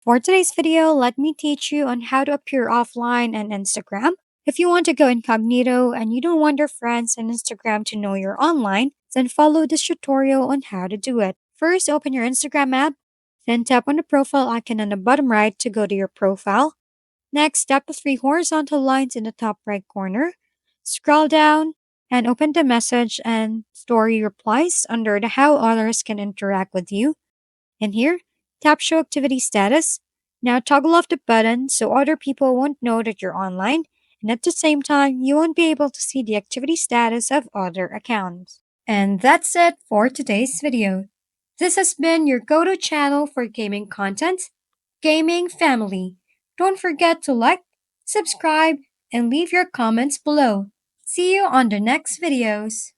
For today's video, let me teach you on how to appear offline on Instagram. If you want to go incognito and you don't want your friends on Instagram to know you're online, then follow this tutorial on how to do it. First, open your Instagram app, then tap on the profile icon on the bottom right to go to your profile. Next, tap the three horizontal lines in the top right corner. Scroll down and open the message and story replies under the how others can interact with you. And here, tap Show Activity Status. Now toggle off the button so other people won't know that you're online, and at the same time, you won't be able to see the activity status of other accounts. And that's it for today's video. This has been your go-to channel for gaming content, Gaming Family. Don't forget to like, subscribe, and leave your comments below. See you on the next videos.